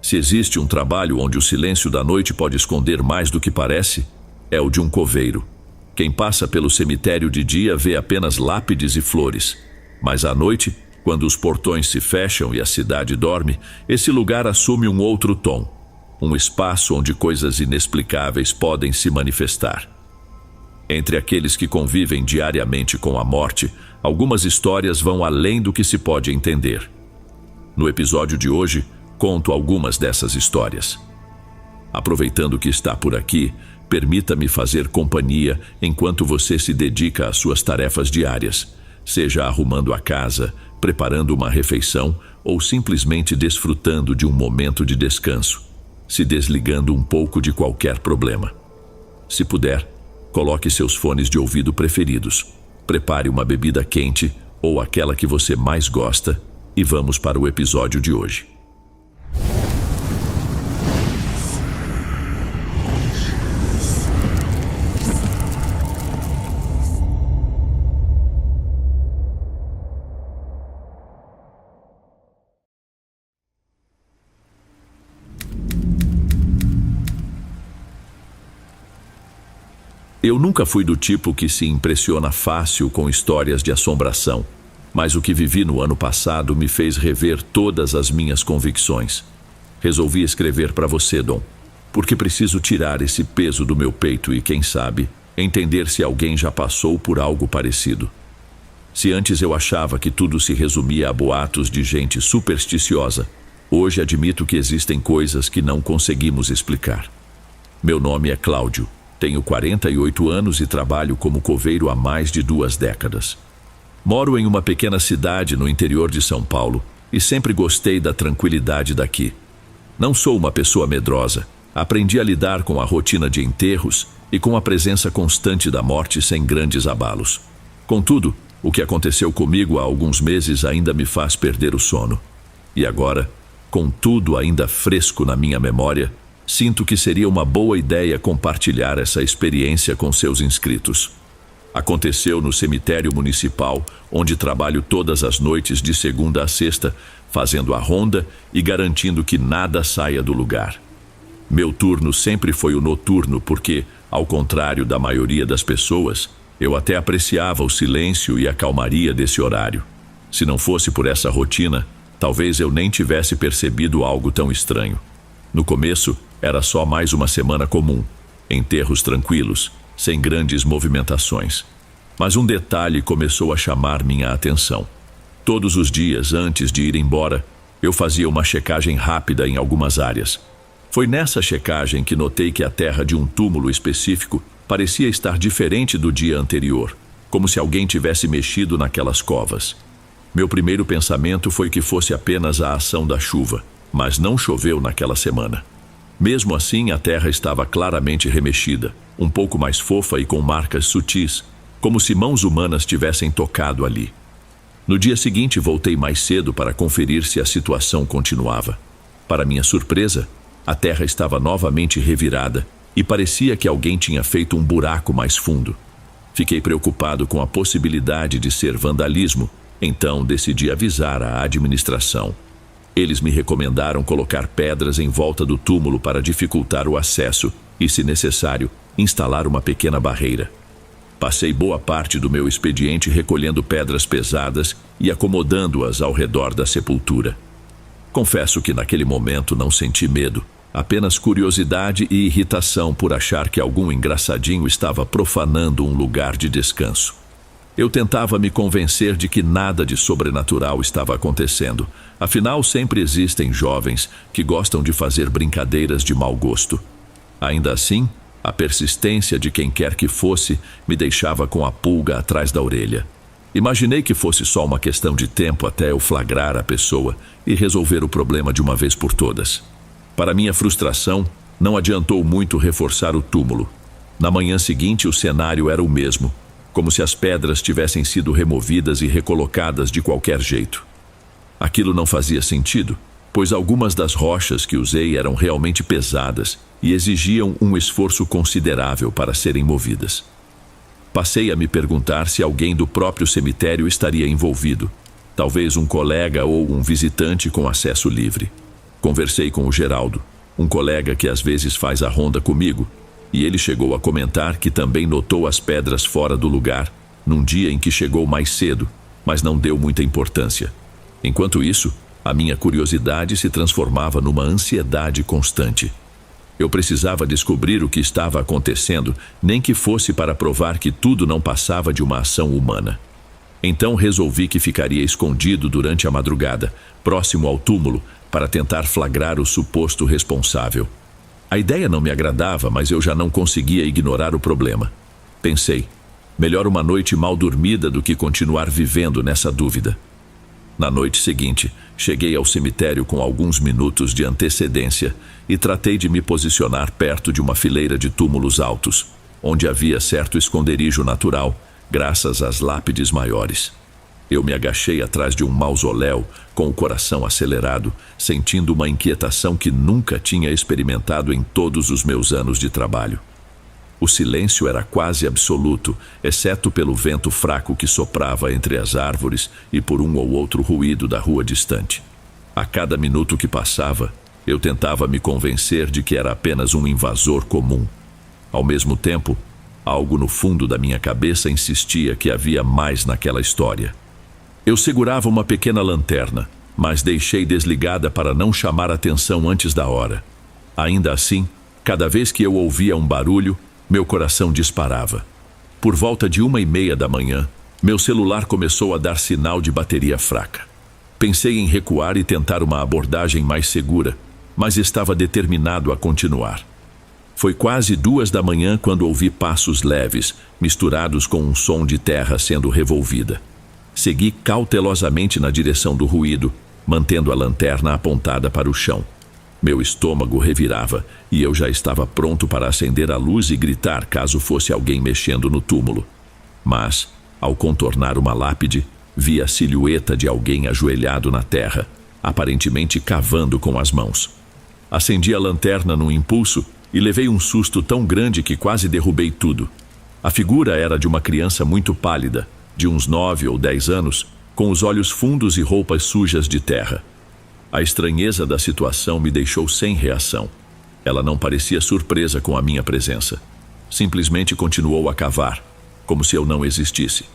Se existe um trabalho onde o silêncio da noite pode esconder mais do que parece, é o de um coveiro. Quem passa pelo cemitério de dia vê apenas lápides e flores, mas à noite, quando os portões se fecham e a cidade dorme, esse lugar assume um outro tom, um espaço onde coisas inexplicáveis podem se manifestar. Entre aqueles que convivem diariamente com a morte, algumas histórias vão além do que se pode entender. No episódio de hoje, conto algumas dessas histórias. Aproveitando que está por aqui, permita-me fazer companhia enquanto você se dedica às suas tarefas diárias, seja arrumando a casa, preparando uma refeição ou simplesmente desfrutando de um momento de descanso, se desligando um pouco de qualquer problema. Se puder, coloque seus fones de ouvido preferidos, prepare uma bebida quente ou aquela que você mais gosta e vamos para o episódio de hoje. Eu nunca fui do tipo que se impressiona fácil com histórias de assombração, mas o que vivi no ano passado me fez rever todas as minhas convicções. Resolvi escrever para você, Dom, porque preciso tirar esse peso do meu peito e, quem sabe, entender se alguém já passou por algo parecido. Se antes eu achava que tudo se resumia a boatos de gente supersticiosa, hoje admito que existem coisas que não conseguimos explicar. Meu nome é Cláudio. Tenho 48 anos e trabalho como coveiro há mais de 2 décadas. Moro em uma pequena cidade no interior de São Paulo e sempre gostei da tranquilidade daqui. Não sou uma pessoa medrosa. Aprendi a lidar com a rotina de enterros e com a presença constante da morte sem grandes abalos. Contudo, o que aconteceu comigo há alguns meses ainda me faz perder o sono. E agora, com tudo ainda fresco na minha memória, sinto que seria uma boa ideia compartilhar essa experiência com seus inscritos. Aconteceu no cemitério municipal, onde trabalho todas as noites de segunda a sexta, fazendo a ronda e garantindo que nada saia do lugar. Meu turno sempre foi o noturno porque, ao contrário da maioria das pessoas, eu até apreciava o silêncio e a calmaria desse horário. Se não fosse por essa rotina, talvez eu nem tivesse percebido algo tão estranho. No começo, era só mais uma semana comum, enterros tranquilos, sem grandes movimentações. Mas um detalhe começou a chamar minha atenção. Todos os dias, antes de ir embora, eu fazia uma checagem rápida em algumas áreas. Foi nessa checagem que notei que a terra de um túmulo específico parecia estar diferente do dia anterior, como se alguém tivesse mexido naquelas covas. Meu primeiro pensamento foi que fosse apenas a ação da chuva, mas não choveu naquela semana. Mesmo assim, a terra estava claramente remexida, um pouco mais fofa e com marcas sutis, como se mãos humanas tivessem tocado ali. No dia seguinte, voltei mais cedo para conferir se a situação continuava. Para minha surpresa, a terra estava novamente revirada e parecia que alguém tinha feito um buraco mais fundo. Fiquei preocupado com a possibilidade de ser vandalismo, então decidi avisar a administração. Eles me recomendaram colocar pedras em volta do túmulo para dificultar o acesso e, se necessário, instalar uma pequena barreira. Passei boa parte do meu expediente recolhendo pedras pesadas e acomodando-as ao redor da sepultura. Confesso que naquele momento não senti medo, apenas curiosidade e irritação por achar que algum engraçadinho estava profanando um lugar de descanso. Eu tentava me convencer de que nada de sobrenatural estava acontecendo. Afinal, sempre existem jovens que gostam de fazer brincadeiras de mau gosto. Ainda assim, a persistência de quem quer que fosse me deixava com a pulga atrás da orelha. Imaginei que fosse só uma questão de tempo até eu flagrar a pessoa e resolver o problema de uma vez por todas. Para minha frustração, não adiantou muito reforçar o túmulo. Na manhã seguinte, o cenário era o mesmo, como se as pedras tivessem sido removidas e recolocadas de qualquer jeito. Aquilo não fazia sentido, pois algumas das rochas que usei eram realmente pesadas e exigiam um esforço considerável para serem movidas. Passei a me perguntar se alguém do próprio cemitério estaria envolvido, talvez um colega ou um visitante com acesso livre. Conversei com o Geraldo, um colega que às vezes faz a ronda comigo, e ele chegou a comentar que também notou as pedras fora do lugar, num dia em que chegou mais cedo, mas não deu muita importância. Enquanto isso, a minha curiosidade se transformava numa ansiedade constante. Eu precisava descobrir o que estava acontecendo, nem que fosse para provar que tudo não passava de uma ação humana. Então resolvi que ficaria escondido durante a madrugada, próximo ao túmulo, para tentar flagrar o suposto responsável. A ideia não me agradava, mas eu já não conseguia ignorar o problema. Pensei, melhor uma noite mal dormida do que continuar vivendo nessa dúvida. Na noite seguinte, cheguei ao cemitério com alguns minutos de antecedência e tratei de me posicionar perto de uma fileira de túmulos altos, onde havia certo esconderijo natural, graças às lápides maiores. Eu me agachei atrás de um mausoléu, com o coração acelerado, sentindo uma inquietação que nunca tinha experimentado em todos os meus anos de trabalho. O silêncio era quase absoluto, exceto pelo vento fraco que soprava entre as árvores e por um ou outro ruído da rua distante. A cada minuto que passava, eu tentava me convencer de que era apenas um invasor comum. Ao mesmo tempo, algo no fundo da minha cabeça insistia que havia mais naquela história. Eu segurava uma pequena lanterna, mas deixei desligada para não chamar atenção antes da hora. Ainda assim, cada vez que eu ouvia um barulho, meu coração disparava. Por volta de 1:30 da manhã, meu celular começou a dar sinal de bateria fraca. Pensei em recuar e tentar uma abordagem mais segura, mas estava determinado a continuar. Foi quase 2 da manhã quando ouvi passos leves, misturados com um som de terra sendo revolvida. Segui cautelosamente na direção do ruído, mantendo a lanterna apontada para o chão. Meu estômago revirava e eu já estava pronto para acender a luz e gritar caso fosse alguém mexendo no túmulo. Mas, ao contornar uma lápide, vi a silhueta de alguém ajoelhado na terra, aparentemente cavando com as mãos. Acendi a lanterna num impulso e levei um susto tão grande que quase derrubei tudo. A figura era de uma criança muito pálida, de uns 9 ou 10 anos, com os olhos fundos e roupas sujas de terra. A estranheza da situação me deixou sem reação. Ela não parecia surpresa com a minha presença. Simplesmente continuou a cavar, como se eu não existisse.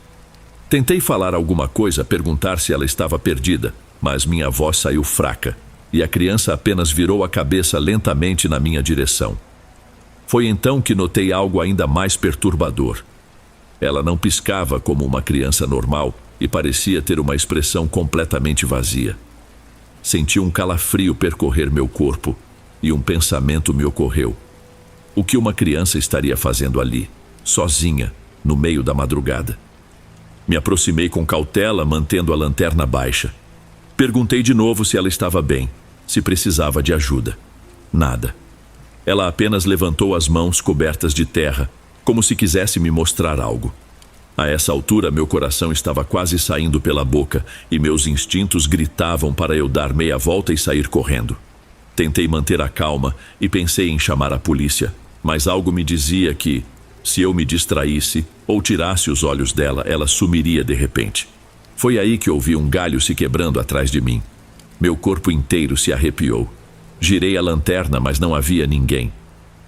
Tentei falar alguma coisa, perguntar se ela estava perdida, mas minha voz saiu fraca, e a criança apenas virou a cabeça lentamente na minha direção. Foi então que notei algo ainda mais perturbador. Ela não piscava como uma criança normal e parecia ter uma expressão completamente vazia. Senti um calafrio percorrer meu corpo e um pensamento me ocorreu. O que uma criança estaria fazendo ali, sozinha, no meio da madrugada? Me aproximei com cautela, mantendo a lanterna baixa. Perguntei de novo se ela estava bem, se precisava de ajuda. Nada. Ela apenas levantou as mãos cobertas de terra, como se quisesse me mostrar algo. A essa altura, meu coração estava quase saindo pela boca e meus instintos gritavam para eu dar meia volta e sair correndo. Tentei manter a calma e pensei em chamar a polícia, mas algo me dizia que, se eu me distraísse ou tirasse os olhos dela, ela sumiria de repente. Foi aí que ouvi um galho se quebrando atrás de mim. Meu corpo inteiro se arrepiou. Girei a lanterna, mas não havia ninguém.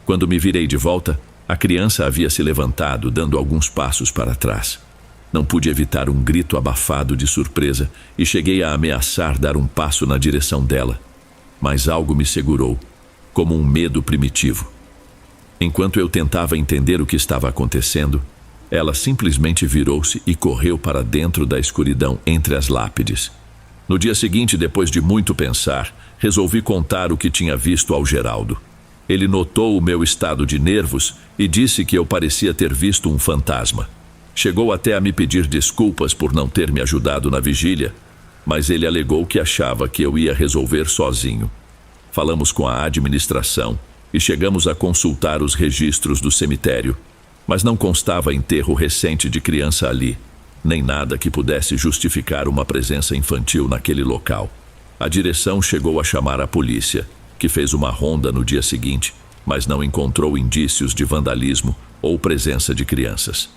Quando me virei de volta, a criança havia se levantado, dando alguns passos para trás. Não pude evitar um grito abafado de surpresa e cheguei a ameaçar dar um passo na direção dela. Mas algo me segurou, como um medo primitivo. Enquanto eu tentava entender o que estava acontecendo, ela simplesmente virou-se e correu para dentro da escuridão entre as lápides. No dia seguinte, depois de muito pensar, resolvi contar o que tinha visto ao Geraldo. Ele notou o meu estado de nervos e disse que eu parecia ter visto um fantasma. Chegou até a me pedir desculpas por não ter me ajudado na vigília, mas ele alegou que achava que eu ia resolver sozinho. Falamos com a administração e chegamos a consultar os registros do cemitério, mas não constava enterro recente de criança ali, nem nada que pudesse justificar uma presença infantil naquele local. A direção chegou a chamar a polícia, que fez uma ronda no dia seguinte, mas não encontrou indícios de vandalismo ou presença de crianças.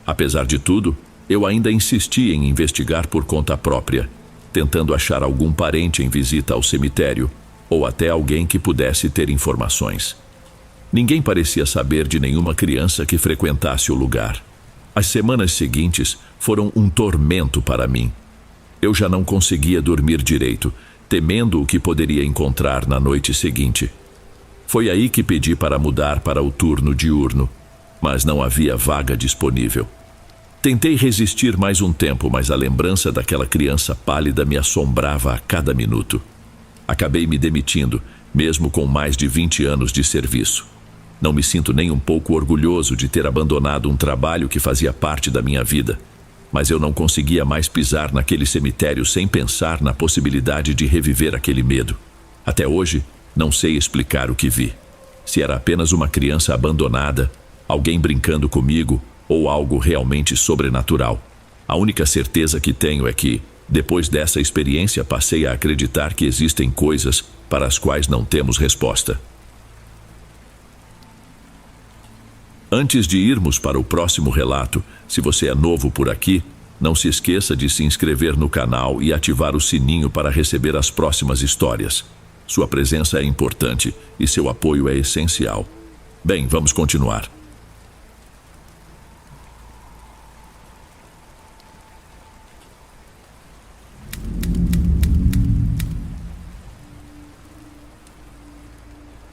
Apesar de tudo, eu ainda insisti em investigar por conta própria, tentando achar algum parente em visita ao cemitério, ou até alguém que pudesse ter informações. Ninguém parecia saber de nenhuma criança que frequentasse o lugar. As semanas seguintes foram um tormento para mim. Eu já não conseguia dormir direito, temendo o que poderia encontrar na noite seguinte. Foi aí que pedi para mudar para o turno diurno, mas não havia vaga disponível. Tentei resistir mais um tempo, mas a lembrança daquela criança pálida me assombrava a cada minuto. Acabei me demitindo, mesmo com mais de 20 anos de serviço. Não me sinto nem um pouco orgulhoso de ter abandonado um trabalho que fazia parte da minha vida, mas eu não conseguia mais pisar naquele cemitério sem pensar na possibilidade de reviver aquele medo. Até hoje, não sei explicar o que vi. Se era apenas uma criança abandonada, alguém brincando comigo ou algo realmente sobrenatural. A única certeza que tenho é que, depois dessa experiência, passei a acreditar que existem coisas para as quais não temos resposta. Antes de irmos para o próximo relato, se você é novo por aqui, não se esqueça de se inscrever no canal e ativar o sininho para receber as próximas histórias. Sua presença é importante e seu apoio é essencial. Bem, vamos continuar.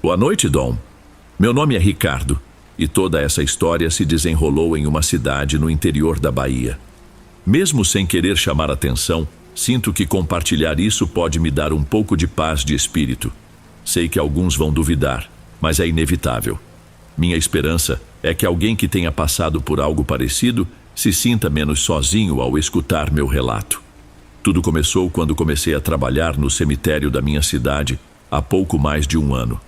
Boa noite, Dom. Meu nome é Ricardo. E toda essa história se desenrolou em uma cidade no interior da Bahia. Mesmo sem querer chamar atenção, sinto que compartilhar isso pode me dar um pouco de paz de espírito. Sei que alguns vão duvidar, mas é inevitável. Minha esperança é que alguém que tenha passado por algo parecido se sinta menos sozinho ao escutar meu relato. Tudo começou quando comecei a trabalhar no cemitério da minha cidade há pouco mais de um ano.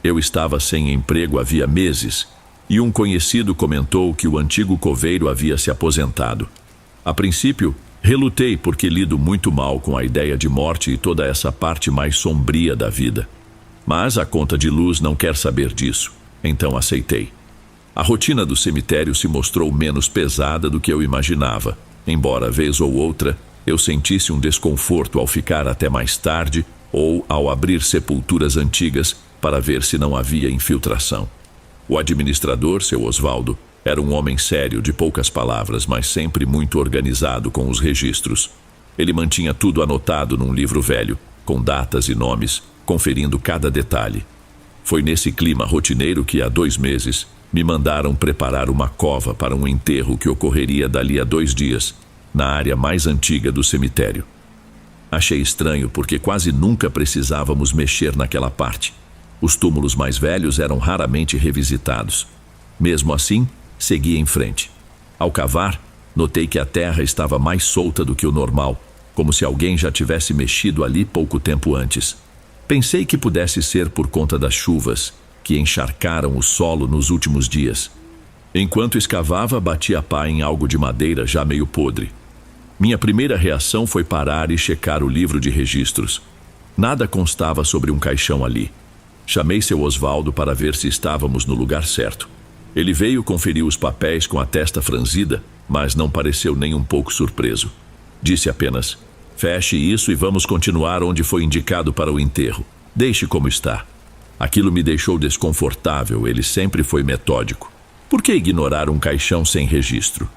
Eu estava sem emprego havia meses, e um conhecido comentou que o antigo coveiro havia se aposentado. A princípio, relutei porque lido muito mal com a ideia de morte e toda essa parte mais sombria da vida. Mas a conta de luz não quer saber disso, então aceitei. A rotina do cemitério se mostrou menos pesada do que eu imaginava, embora vez ou outra eu sentisse um desconforto ao ficar até mais tarde ou ao abrir sepulturas antigas para ver se não havia infiltração. O administrador, seu Osvaldo, era um homem sério, de poucas palavras, mas sempre muito organizado com os registros. Ele mantinha tudo anotado num livro velho, com datas e nomes, conferindo cada detalhe. Foi nesse clima rotineiro que, há 2 meses, me mandaram preparar uma cova para um enterro que ocorreria dali a 2 dias, na área mais antiga do cemitério. Achei estranho porque quase nunca precisávamos mexer naquela parte. Os túmulos mais velhos eram raramente revisitados. Mesmo assim, segui em frente. Ao cavar, notei que a terra estava mais solta do que o normal, como se alguém já tivesse mexido ali pouco tempo antes. Pensei que pudesse ser por conta das chuvas, que encharcaram o solo nos últimos dias. Enquanto escavava, bati a pá em algo de madeira já meio podre. Minha primeira reação foi parar e checar o livro de registros. Nada constava sobre um caixão ali. Chamei seu Osvaldo para ver se estávamos no lugar certo. Ele veio conferir os papéis com a testa franzida, mas não pareceu nem um pouco surpreso. Disse apenas: "Feche isso e vamos continuar onde foi indicado para o enterro. Deixe como está." Aquilo me deixou desconfortável, ele sempre foi metódico. Por que ignorar um caixão sem registro?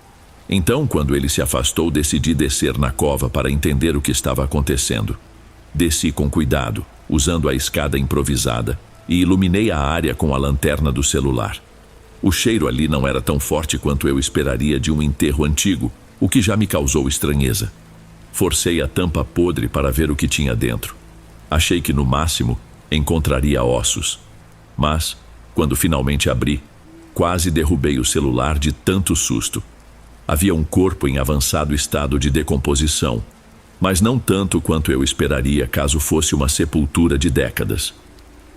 Então, quando ele se afastou, decidi descer na cova para entender o que estava acontecendo. Desci com cuidado, usando a escada improvisada, e iluminei a área com a lanterna do celular. O cheiro ali não era tão forte quanto eu esperaria de um enterro antigo, o que já me causou estranheza. Forcei a tampa podre para ver o que tinha dentro. Achei que, no máximo, encontraria ossos. Mas, quando finalmente abri, quase derrubei o celular de tanto susto. Havia um corpo em avançado estado de decomposição, mas não tanto quanto eu esperaria caso fosse uma sepultura de décadas.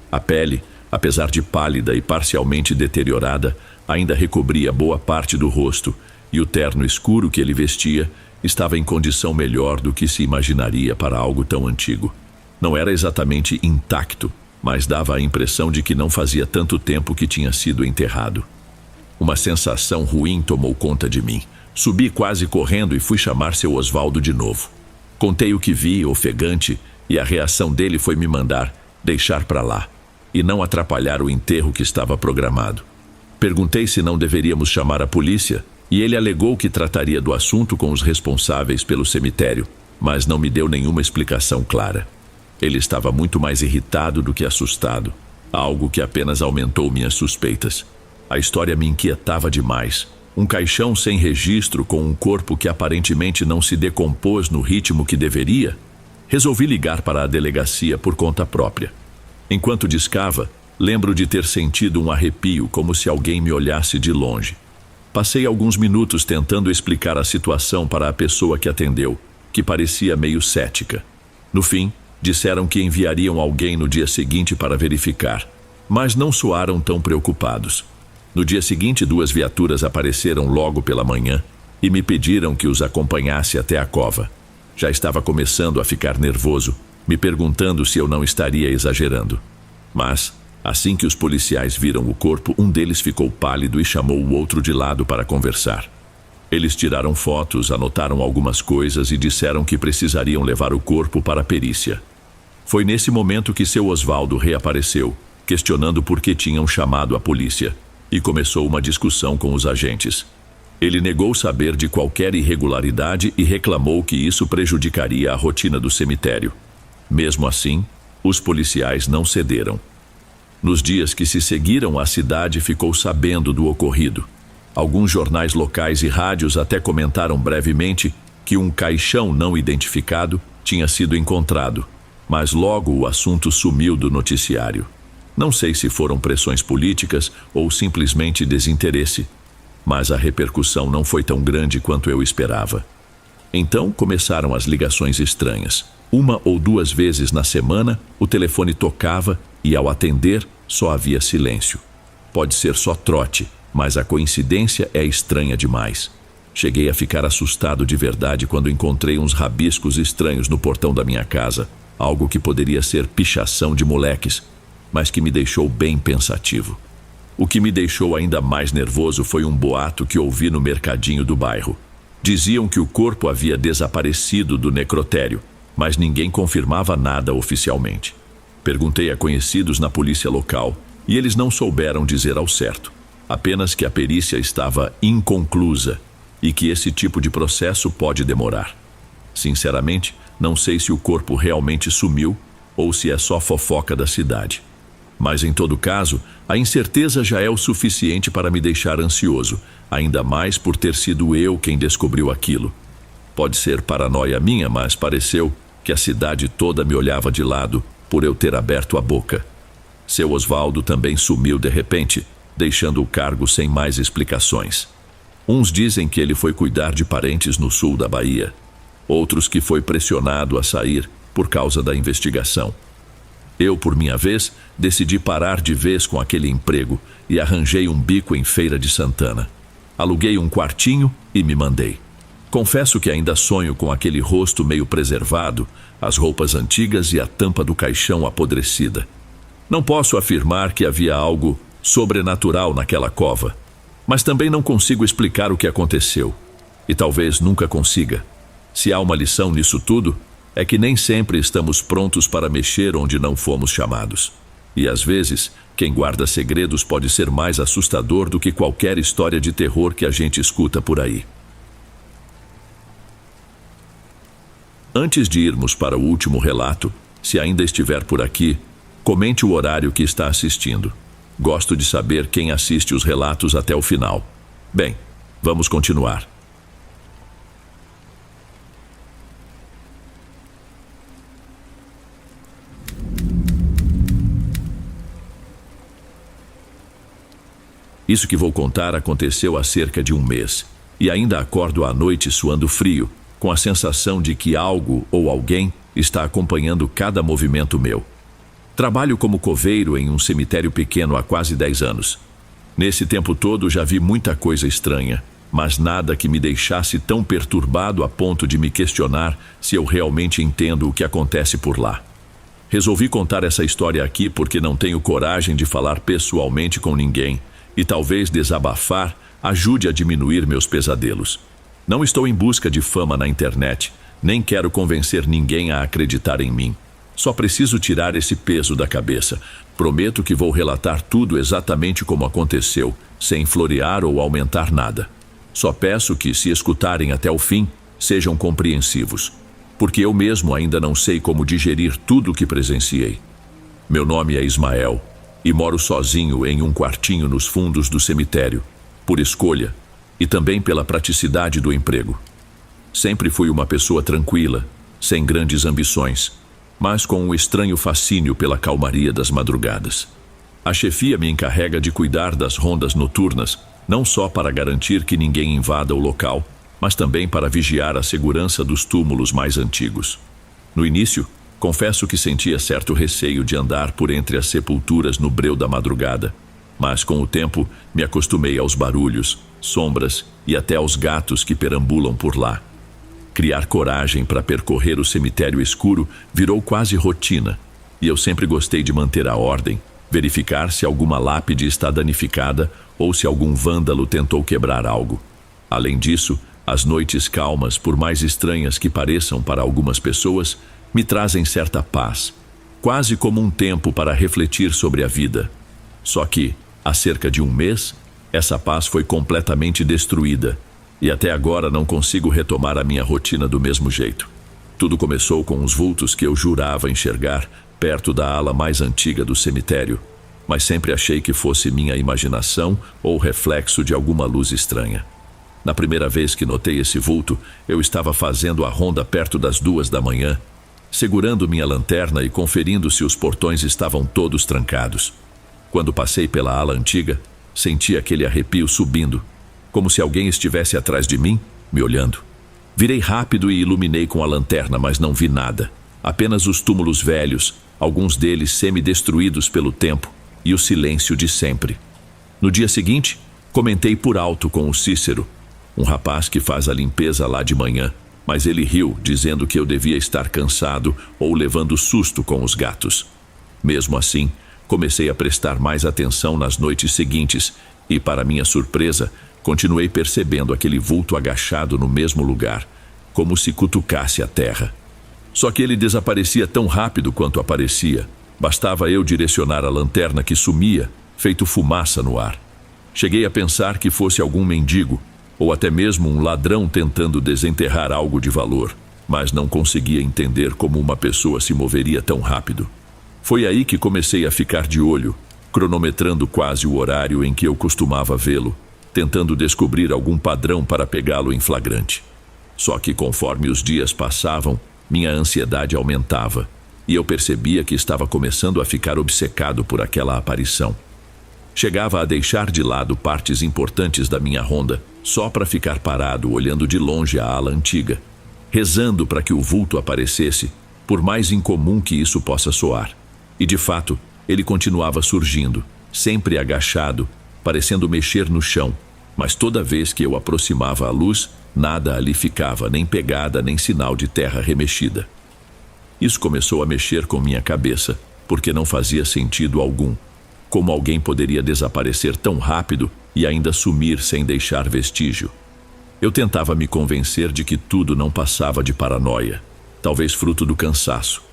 A pele, apesar de pálida e parcialmente deteriorada, ainda recobria boa parte do rosto, e o terno escuro que ele vestia estava em condição melhor do que se imaginaria para algo tão antigo. Não era exatamente intacto, mas dava a impressão de que não fazia tanto tempo que tinha sido enterrado. Uma sensação ruim tomou conta de mim. Subi quase correndo e fui chamar seu Osvaldo de novo. Contei o que vi, ofegante, e a reação dele foi me mandar deixar para lá e não atrapalhar o enterro que estava programado. Perguntei se não deveríamos chamar a polícia e ele alegou que trataria do assunto com os responsáveis pelo cemitério, mas não me deu nenhuma explicação clara. Ele estava muito mais irritado do que assustado, algo que apenas aumentou minhas suspeitas. A história me inquietava demais. Um caixão sem registro com um corpo que aparentemente não se decompôs no ritmo que deveria. Resolvi ligar para a delegacia por conta própria. Enquanto discava, lembro de ter sentido um arrepio, como se alguém me olhasse de longe. Passei alguns minutos tentando explicar a situação para a pessoa que atendeu, que parecia meio cética. No fim, disseram que enviariam alguém no dia seguinte para verificar, mas não soaram tão preocupados. No dia seguinte, 2 viaturas apareceram logo pela manhã e me pediram que os acompanhasse até a cova. Já estava começando a ficar nervoso, me perguntando se eu não estaria exagerando. Mas, assim que os policiais viram o corpo, um deles ficou pálido e chamou o outro de lado para conversar. Eles tiraram fotos, anotaram algumas coisas e disseram que precisariam levar o corpo para a perícia. Foi nesse momento que seu Osvaldo reapareceu, questionando por que tinham chamado a polícia, e começou uma discussão com os agentes. Ele negou saber de qualquer irregularidade e reclamou que isso prejudicaria a rotina do cemitério. Mesmo assim, os policiais não cederam. Nos dias que se seguiram, a cidade ficou sabendo do ocorrido. Alguns jornais locais e rádios até comentaram brevemente que um caixão não identificado tinha sido encontrado, mas logo o assunto sumiu do noticiário. Não sei se foram pressões políticas ou simplesmente desinteresse, mas a repercussão não foi tão grande quanto eu esperava. Então começaram as ligações estranhas. 1 ou 2 vezes na semana, o telefone tocava e, ao atender, só havia silêncio. Pode ser só trote, mas a coincidência é estranha demais. Cheguei a ficar assustado de verdade quando encontrei uns rabiscos estranhos no portão da minha casa, algo que poderia ser pichação de moleques, mas que me deixou bem pensativo. O que me deixou ainda mais nervoso foi um boato que ouvi no mercadinho do bairro. Diziam que o corpo havia desaparecido do necrotério, mas ninguém confirmava nada oficialmente. Perguntei a conhecidos na polícia local e eles não souberam dizer ao certo, apenas que a perícia estava inconclusa e que esse tipo de processo pode demorar. Sinceramente, não sei se o corpo realmente sumiu ou se é só fofoca da cidade. Mas, em todo caso, a incerteza já é o suficiente para me deixar ansioso, ainda mais por ter sido eu quem descobriu aquilo. Pode ser paranoia minha, mas pareceu que a cidade toda me olhava de lado por eu ter aberto a boca. Seu Osvaldo também sumiu de repente, deixando o cargo sem mais explicações. Uns dizem que ele foi cuidar de parentes no sul da Bahia, outros que foi pressionado a sair por causa da investigação. Eu, por minha vez, decidi parar de vez com aquele emprego e arranjei um bico em Feira de Santana. Aluguei um quartinho e me mandei. Confesso que ainda sonho com aquele rosto meio preservado, as roupas antigas e a tampa do caixão apodrecida. Não posso afirmar que havia algo sobrenatural naquela cova, mas também não consigo explicar o que aconteceu. E talvez nunca consiga. Se há uma lição nisso tudo, é que nem sempre estamos prontos para mexer onde não fomos chamados. E às vezes, quem guarda segredos pode ser mais assustador do que qualquer história de terror que a gente escuta por aí. Antes de irmos para o último relato, se ainda estiver por aqui, comente o horário que está assistindo. Gosto de saber quem assiste os relatos até o final. Bem, vamos continuar. Isso que vou contar aconteceu há cerca de 1 mês, e ainda acordo à noite suando frio, com a sensação de que algo ou alguém está acompanhando cada movimento meu. Trabalho como coveiro em um cemitério pequeno há quase 10 anos. Nesse tempo todo já vi muita coisa estranha, mas nada que me deixasse tão perturbado a ponto de me questionar se eu realmente entendo o que acontece por lá. Resolvi contar essa história aqui porque não tenho coragem de falar pessoalmente com ninguém, e talvez desabafar ajude a diminuir meus pesadelos. Não estou em busca de fama na internet, nem quero convencer ninguém a acreditar em mim. Só preciso tirar esse peso da cabeça. Prometo que vou relatar tudo exatamente como aconteceu, sem florear ou aumentar nada. Só peço que, se escutarem até o fim, sejam compreensivos, porque eu mesmo ainda não sei como digerir tudo o que presenciei. Meu nome é Ismael e moro sozinho em um quartinho nos fundos do cemitério, por escolha e também pela praticidade do emprego. Sempre fui uma pessoa tranquila, sem grandes ambições, mas com um estranho fascínio pela calmaria das madrugadas. A chefia me encarrega de cuidar das rondas noturnas, não só para garantir que ninguém invada o local, mas também para vigiar a segurança dos túmulos mais antigos. No início, confesso que sentia certo receio de andar por entre as sepulturas no breu da madrugada, mas com o tempo me acostumei aos barulhos, sombras e até aos gatos que perambulam por lá. Criar coragem para percorrer o cemitério escuro virou quase rotina, e eu sempre gostei de manter a ordem, verificar se alguma lápide está danificada ou se algum vândalo tentou quebrar algo. Além disso, as noites calmas, por mais estranhas que pareçam para algumas pessoas, me trazem certa paz, quase como um tempo para refletir sobre a vida. Só que, há cerca de um mês, essa paz foi completamente destruída, e até agora não consigo retomar a minha rotina do mesmo jeito. Tudo começou com uns vultos que eu jurava enxergar perto da ala mais antiga do cemitério, mas sempre achei que fosse minha imaginação ou reflexo de alguma luz estranha. Na primeira vez que notei esse vulto, eu estava fazendo a ronda perto das 2 da manhã, segurando minha lanterna e conferindo se os portões estavam todos trancados. Quando passei pela ala antiga, senti aquele arrepio subindo, como se alguém estivesse atrás de mim, me olhando. Virei rápido e iluminei com a lanterna, mas não vi nada. Apenas os túmulos velhos, alguns deles semi-destruídos pelo tempo, e o silêncio de sempre. No dia seguinte, comentei por alto com o Cícero, um rapaz que faz a limpeza lá de manhã, mas ele riu, dizendo que eu devia estar cansado ou levando susto com os gatos. Mesmo assim, comecei a prestar mais atenção nas noites seguintes e, para minha surpresa, continuei percebendo aquele vulto agachado no mesmo lugar, como se cutucasse a terra. Só que ele desaparecia tão rápido quanto aparecia. Bastava eu direcionar a lanterna que sumia, feito fumaça no ar. Cheguei a pensar que fosse algum mendigo, ou até mesmo um ladrão tentando desenterrar algo de valor, mas não conseguia entender como uma pessoa se moveria tão rápido. Foi aí que comecei a ficar de olho, cronometrando quase o horário em que eu costumava vê-lo, tentando descobrir algum padrão para pegá-lo em flagrante. Só que conforme os dias passavam, minha ansiedade aumentava, e eu percebia que estava começando a ficar obcecado por aquela aparição. Chegava a deixar de lado partes importantes da minha ronda, só para ficar parado olhando de longe a ala antiga, rezando para que o vulto aparecesse, por mais incomum que isso possa soar. E de fato, ele continuava surgindo, sempre agachado, parecendo mexer no chão, mas toda vez que eu aproximava a luz, nada ali ficava, nem pegada, nem sinal de terra remexida. Isso começou a mexer com minha cabeça, porque não fazia sentido algum. Como alguém poderia desaparecer tão rápido e ainda sumir sem deixar vestígio? Eu tentava me convencer de que tudo não passava de paranoia, talvez fruto do cansaço,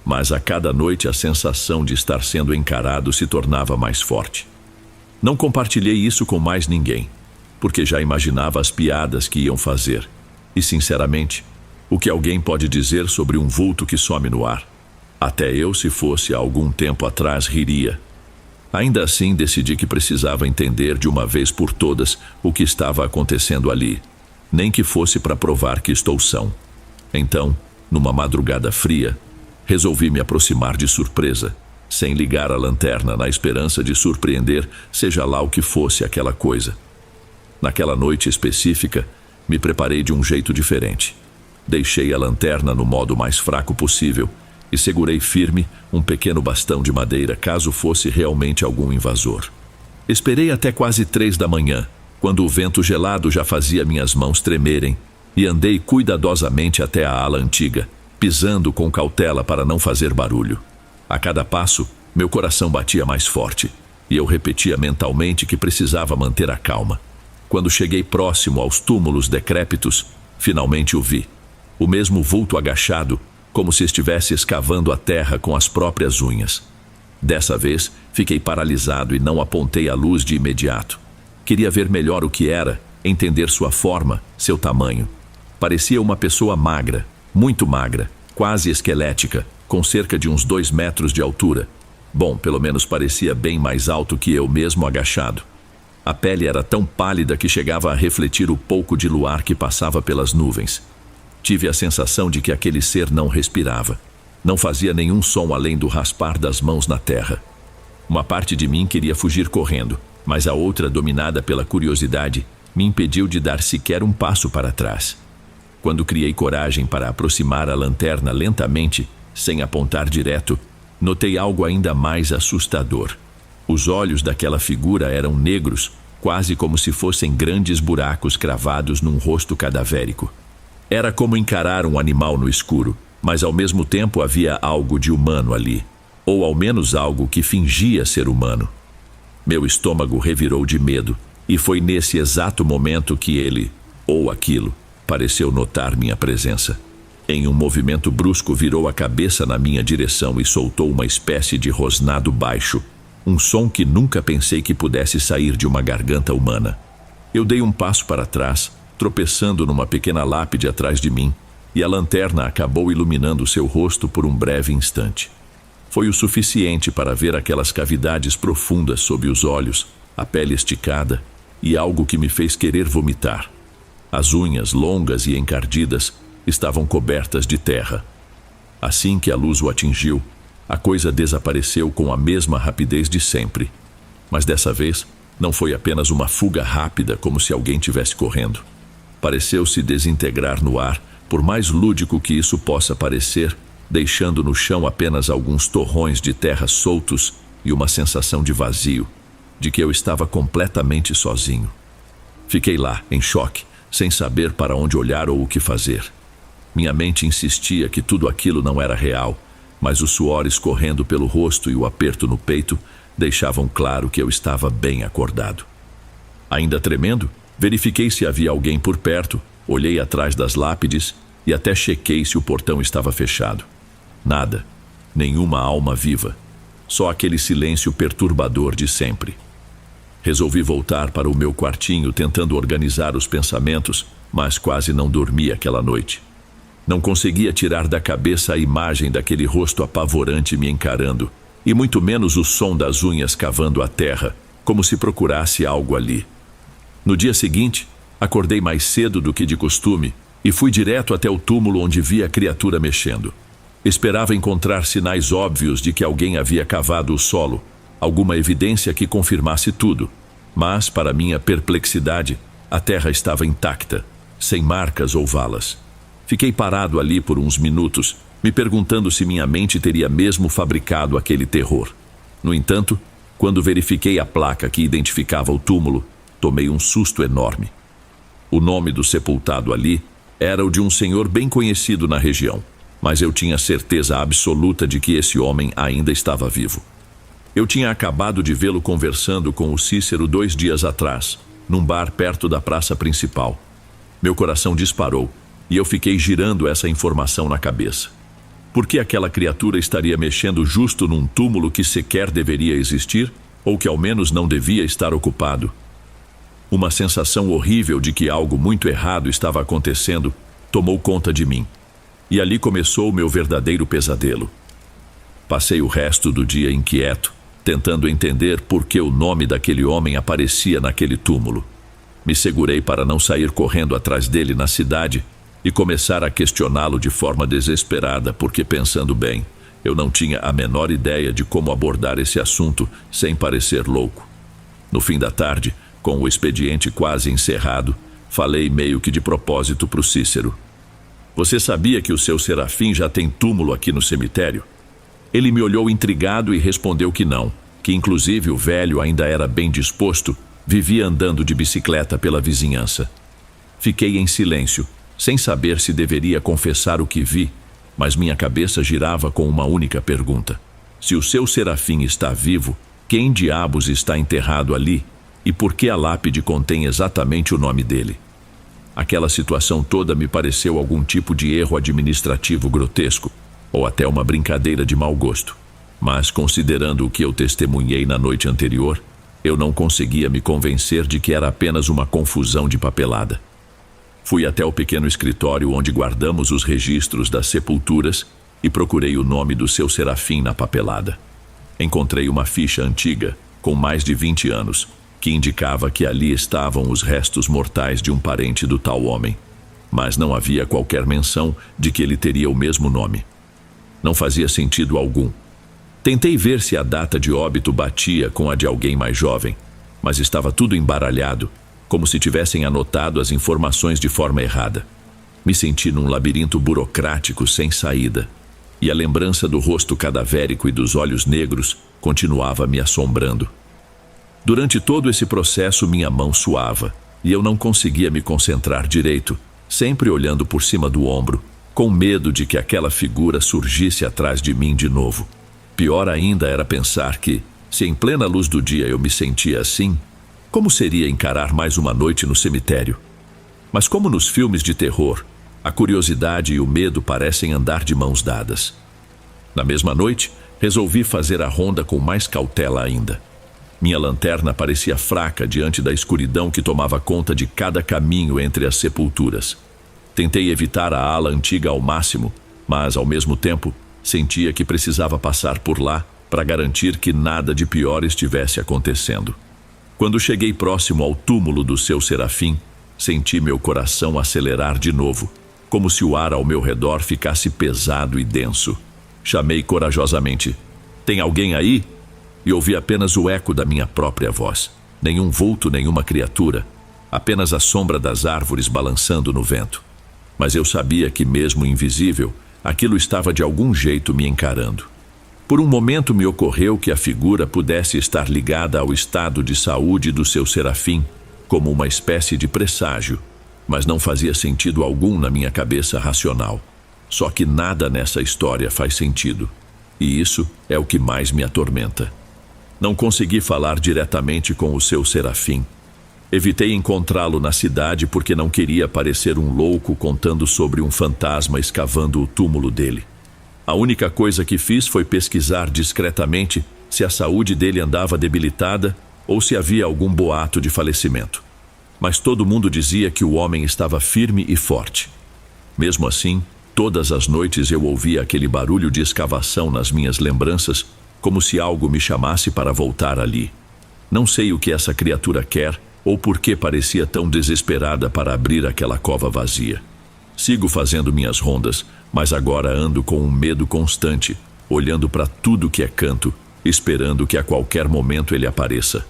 mas a cada noite a sensação de estar sendo encarado se tornava mais forte. Não compartilhei isso com mais ninguém, porque já imaginava as piadas que iam fazer. E, sinceramente, o que alguém pode dizer sobre um vulto que some no ar? Até eu, se fosse há algum tempo atrás, riria. Ainda assim, decidi que precisava entender de uma vez por todas o que estava acontecendo ali, nem que fosse para provar que estou são. Então, numa madrugada fria, resolvi me aproximar de surpresa, sem ligar a lanterna, na esperança de surpreender seja lá o que fosse aquela coisa. Naquela noite específica, me preparei de um jeito diferente. Deixei a lanterna no modo mais fraco possível e segurei firme um pequeno bastão de madeira caso fosse realmente algum invasor. Esperei até quase 3 da manhã, quando o vento gelado já fazia minhas mãos tremerem, e andei cuidadosamente até a ala antiga, pisando com cautela para não fazer barulho. A cada passo, meu coração batia mais forte, e eu repetia mentalmente que precisava manter a calma. Quando cheguei próximo aos túmulos decrépitos, finalmente o vi. O mesmo vulto agachado, como se estivesse escavando a terra com as próprias unhas. Dessa vez, fiquei paralisado e não apontei a luz de imediato. Queria ver melhor o que era, entender sua forma, seu tamanho. Parecia uma pessoa magra, muito magra, quase esquelética, com cerca de uns 2 metros de altura. Bom, pelo menos parecia bem mais alto que eu mesmo agachado. A pele era tão pálida que chegava a refletir o pouco de luar que passava pelas nuvens. Tive a sensação de que aquele ser não respirava. Não fazia nenhum som além do raspar das mãos na terra. Uma parte de mim queria fugir correndo, mas a outra, dominada pela curiosidade, me impediu de dar sequer um passo para trás. Quando criei coragem para aproximar a lanterna lentamente, sem apontar direto, notei algo ainda mais assustador. Os olhos daquela figura eram negros, quase como se fossem grandes buracos cravados num rosto cadavérico. Era como encarar um animal no escuro, mas ao mesmo tempo havia algo de humano ali, ou ao menos algo que fingia ser humano. Meu estômago revirou de medo, e foi nesse exato momento que ele, ou aquilo, pareceu notar minha presença. Em um movimento brusco, virou a cabeça na minha direção e soltou uma espécie de rosnado baixo, um som que nunca pensei que pudesse sair de uma garganta humana. Eu dei um passo para trás, tropeçando numa pequena lápide atrás de mim, e a lanterna acabou iluminando seu rosto por um breve instante. Foi o suficiente para ver aquelas cavidades profundas sob os olhos, a pele esticada e algo que me fez querer vomitar. As unhas, longas e encardidas, estavam cobertas de terra. Assim que a luz o atingiu, a coisa desapareceu com a mesma rapidez de sempre. Mas dessa vez, não foi apenas uma fuga rápida como se alguém tivesse correndo. Pareceu se desintegrar no ar, por mais lúdico que isso possa parecer, deixando no chão apenas alguns torrões de terra soltos e uma sensação de vazio, de que eu estava completamente sozinho. Fiquei lá, em choque, sem saber para onde olhar ou o que fazer. Minha mente insistia que tudo aquilo não era real, mas o suor escorrendo pelo rosto e o aperto no peito deixavam claro que eu estava bem acordado. Ainda tremendo, verifiquei se havia alguém por perto, olhei atrás das lápides e até chequei se o portão estava fechado. Nada, nenhuma alma viva, só aquele silêncio perturbador de sempre. Resolvi voltar para o meu quartinho tentando organizar os pensamentos, mas quase não dormi aquela noite. Não conseguia tirar da cabeça a imagem daquele rosto apavorante me encarando, e muito menos o som das unhas cavando a terra, como se procurasse algo ali. No dia seguinte, acordei mais cedo do que de costume e fui direto até o túmulo onde vi a criatura mexendo. Esperava encontrar sinais óbvios de que alguém havia cavado o solo, alguma evidência que confirmasse tudo, mas, para minha perplexidade, a terra estava intacta, sem marcas ou valas. Fiquei parado ali por uns minutos, me perguntando se minha mente teria mesmo fabricado aquele terror. No entanto, quando verifiquei a placa que identificava o túmulo, tomei um susto enorme. O nome do sepultado ali era o de um senhor bem conhecido na região, mas eu tinha certeza absoluta de que esse homem ainda estava vivo. Eu tinha acabado de vê-lo conversando com o Cícero 2 dias atrás, num bar perto da praça principal. Meu coração disparou e eu fiquei girando essa informação na cabeça. Por que aquela criatura estaria mexendo justo num túmulo que sequer deveria existir, ou que ao menos não devia estar ocupado? Uma sensação horrível de que algo muito errado estava acontecendo tomou conta de mim. E ali começou o meu verdadeiro pesadelo. Passei o resto do dia inquieto, tentando entender por que o nome daquele homem aparecia naquele túmulo. Me segurei para não sair correndo atrás dele na cidade e começar a questioná-lo de forma desesperada, porque, pensando bem, eu não tinha a menor ideia de como abordar esse assunto sem parecer louco. No fim da tarde, com o expediente quase encerrado, falei meio que de propósito para o Cícero. Você sabia que o seu Serafim já tem túmulo aqui no cemitério? Ele me olhou intrigado e respondeu que não, que inclusive o velho ainda era bem disposto, vivia andando de bicicleta pela vizinhança. Fiquei em silêncio, sem saber se deveria confessar o que vi, mas minha cabeça girava com uma única pergunta. Se o seu Serafim está vivo, quem diabos está enterrado ali e por que a lápide contém exatamente o nome dele? Aquela situação toda me pareceu algum tipo de erro administrativo grotesco, ou até uma brincadeira de mau gosto. Mas, considerando o que eu testemunhei na noite anterior, eu não conseguia me convencer de que era apenas uma confusão de papelada. Fui até o pequeno escritório onde guardamos os registros das sepulturas e procurei o nome do seu Serafim na papelada. Encontrei uma ficha antiga, com mais de 20 anos, que indicava que ali estavam os restos mortais de um parente do tal homem, mas não havia qualquer menção de que ele teria o mesmo nome. Não fazia sentido algum. Tentei ver se a data de óbito batia com a de alguém mais jovem, mas estava tudo embaralhado, como se tivessem anotado as informações de forma errada. Me senti num labirinto burocrático sem saída, e a lembrança do rosto cadavérico e dos olhos negros continuava me assombrando. Durante todo esse processo, minha mão suava, e eu não conseguia me concentrar direito, sempre olhando por cima do ombro, com medo de que aquela figura surgisse atrás de mim de novo. Pior ainda era pensar que, se em plena luz do dia eu me sentia assim, como seria encarar mais uma noite no cemitério? Mas como nos filmes de terror, a curiosidade e o medo parecem andar de mãos dadas. Na mesma noite, resolvi fazer a ronda com mais cautela ainda. Minha lanterna parecia fraca diante da escuridão que tomava conta de cada caminho entre as sepulturas. Tentei evitar a ala antiga ao máximo, mas, ao mesmo tempo, sentia que precisava passar por lá para garantir que nada de pior estivesse acontecendo. Quando cheguei próximo ao túmulo do seu Serafim, senti meu coração acelerar de novo, como se o ar ao meu redor ficasse pesado e denso. Chamei corajosamente: "Tem alguém aí?" E ouvi apenas o eco da minha própria voz. Nenhum vulto, nenhuma criatura, apenas a sombra das árvores balançando no vento. Mas eu sabia que, mesmo invisível, aquilo estava de algum jeito me encarando. Por um momento me ocorreu que a figura pudesse estar ligada ao estado de saúde do seu Serafim, como uma espécie de presságio, mas não fazia sentido algum na minha cabeça racional. Só que nada nessa história faz sentido, e isso é o que mais me atormenta. Não consegui falar diretamente com o seu Serafim. Evitei encontrá-lo na cidade porque não queria parecer um louco contando sobre um fantasma escavando o túmulo dele. A única coisa que fiz foi pesquisar discretamente se a saúde dele andava debilitada ou se havia algum boato de falecimento. Mas todo mundo dizia que o homem estava firme e forte. Mesmo assim, todas as noites eu ouvia aquele barulho de escavação nas minhas lembranças, como se algo me chamasse para voltar ali. Não sei o que essa criatura quer ou por que parecia tão desesperada para abrir aquela cova vazia. Sigo fazendo minhas rondas, mas agora ando com um medo constante, olhando para tudo que é canto, esperando que a qualquer momento ele apareça.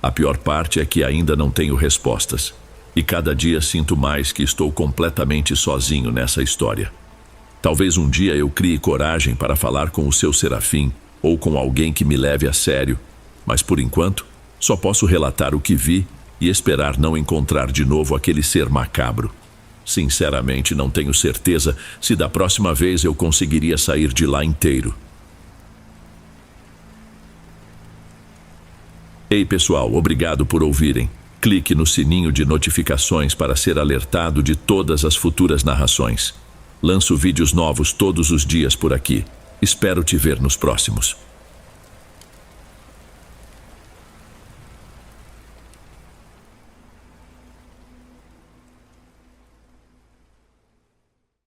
A pior parte é que ainda não tenho respostas, e cada dia sinto mais que estou completamente sozinho nessa história. Talvez um dia eu crie coragem para falar com o seu Serafim, ou com alguém que me leve a sério, mas por enquanto só posso relatar o que vi e esperar não encontrar de novo aquele ser macabro. Sinceramente, não tenho certeza se da próxima vez eu conseguiria sair de lá inteiro. Ei pessoal, obrigado por ouvirem. Clique no sininho de notificações para ser alertado de todas as futuras narrações. Lanço vídeos novos todos os dias por aqui. Espero te ver nos próximos.